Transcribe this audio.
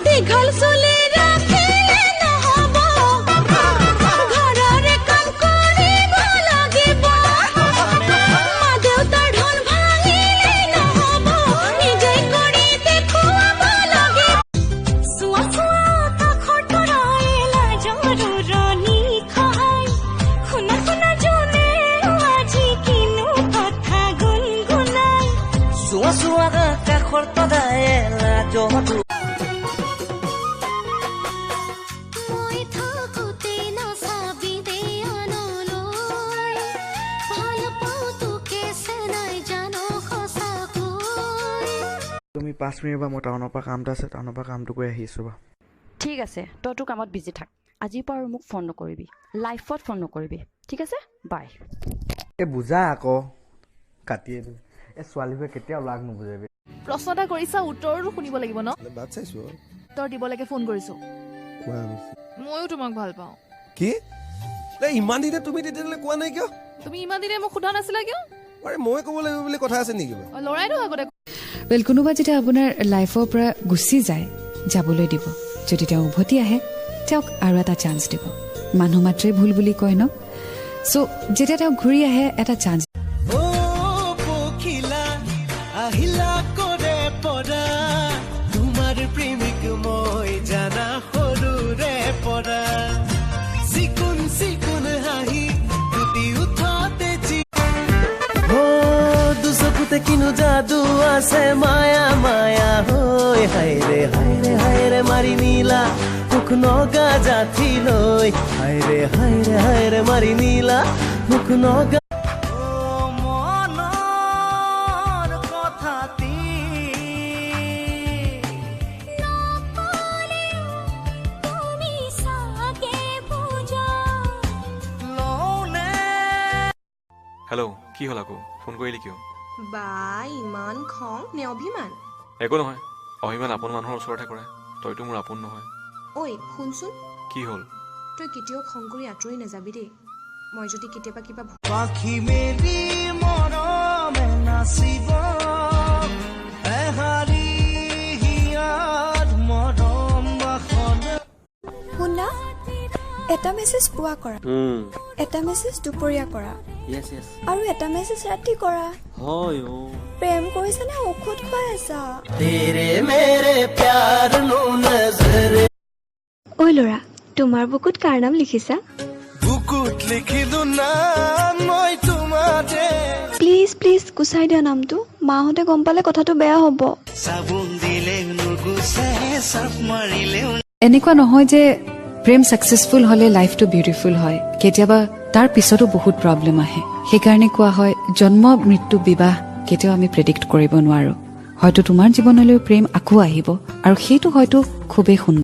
দীঘল চুলি ৰাখিলে নহ'ব ঘৰৰে কাম কৰিব লাগিব মা দেউতাৰ ধন ভাঙিলে নহ'ব নিজেই কৰি দেখুৱাব লাগিব চোৱা চোৱা কাষৰ তৰাই লাজৰণি খহাই শুনা শুনা জনে আজি কিনো কথা গুণগুণাই চোৱা চোৱা কাষৰ তৰাই লাজৰণি মই থাকোঁতে নাচাবি দে আনলৈ ভাল পাওঁ তোকে চেনাই জানো সঁচাকৈ তুমি 5 মিনিট বা মই টাউনৰ পৰা কাম এটা আছে টাউনৰ পৰা কামটো কৰি আহিছোঁ বা ঠিক আছে তই তোৰ কামত বিজি থাক আজিৰ পৰা আৰু মোক ফোন নকৰিবি লাইফত ফোন নকৰিবি ঠিক আছে বাই এই বুজা আকৌ কাটিয়ে দিওঁ এই ছোৱালীবোৰে কেতিয়াও লাগ নুবুজে প্ৰশ্ন এটা কৰিছা উত্তৰটো শুনিব লাগিব ন বাট চাইছো উত্তৰ দিব লাগে ফোন কৰিছো ময়ো তোমাক ভাল পাওঁ কি ইমান দিনে তুমি তেতিয়াহ'লে কোৱা নাই কিয় তুমি ইমান দিনে মোক সোধা নাছিলা কিয় আৰে মই ক'ব লাগিব বুলি কথা আছে নেকি ল'ৰাইতো আগতে ৱেল কোনোবা যেতিয়া আপোনাৰ লাইফৰ পৰা গুচি যায় যাবলৈ দিব যদি তেওঁ উভতি আহে তেওঁক আৰু এটা চান্স দিব মানুহ মাত্ৰেই ভুল বুলি কয় ন চ' যেতিয়া তেওঁ ঘূৰি আহে এটা চান্স আহিলা কৰে পৰা তোমাৰ প্ৰেমিক মই জানা সৰুৰে পৰা চিকুন চিকুন হাঁহি ফুটি উঠতে দুচকুতে কিনো যাদু আছে মায়া মায়া হৈ হাইৰে হাইৰে হাইৰে মাৰি নীলা মুখ নগা জাঠি লৈ হাইৰে হাইৰে হাইৰে মাৰি নীলা মুখ নগা হেল্ল' কি হ'ল আকৌ ফোন কৰিলি কিয় বা ইমান খং নে অভিমান একো নহয় অভিমান আপোন মানুহৰ ওচৰতহে কৰে তইতো মোৰ আপোন নহয় ঐ শুনচোন কি হ'ল তই কেতিয়াও খং কৰি আঁতৰি নাযাবি দেই মই যদি কেতিয়াবা কিবা পাখি মেলি মৰমে নাচিব এহাৰি হিয়াত মৰম বাসন শুনা এটা মেছেজ পুৱা কৰা এটা মেছেজ দুপৰীয়া কৰা আৰু এটা মেছেজ ৰাতি কৰা প্ৰেম কৰিছা নে ঔষধ খুৱাই আছা তেৰে মেৰে প্যাৰ নু নজৰে ঐ ল'ৰা তোমাৰ বুকুত কাৰ নাম লিখিছা বুকুত লিখিলো নাম মই তোমাৰে প্লিজ প্লিজ গুচাই দিয়া নামটো মাহঁতে গম পালে কথাটো বেয়া হ'ব চাবোন দিলে নুগুচে চাপ মাৰিলে এনেকুৱা নহয় যে প্ৰেম ছাকচেছফুল হ'লে লাইফটো বিউটিফুল হয় কেতিয়াবা তাৰ পিছতো বহুত প্ৰব্লেম আহে সেইকাৰণে কোৱা হয় জন্ম মৃত্যু বিবাহ কেতিয়াও আমি প্ৰেডিক্ট কৰিব নোৱাৰো হয়তো তোমাৰ জীৱনলৈ প্ৰেম আকৌ আহিব আৰু সেইটো হয়তো খুবেই সুন্দৰ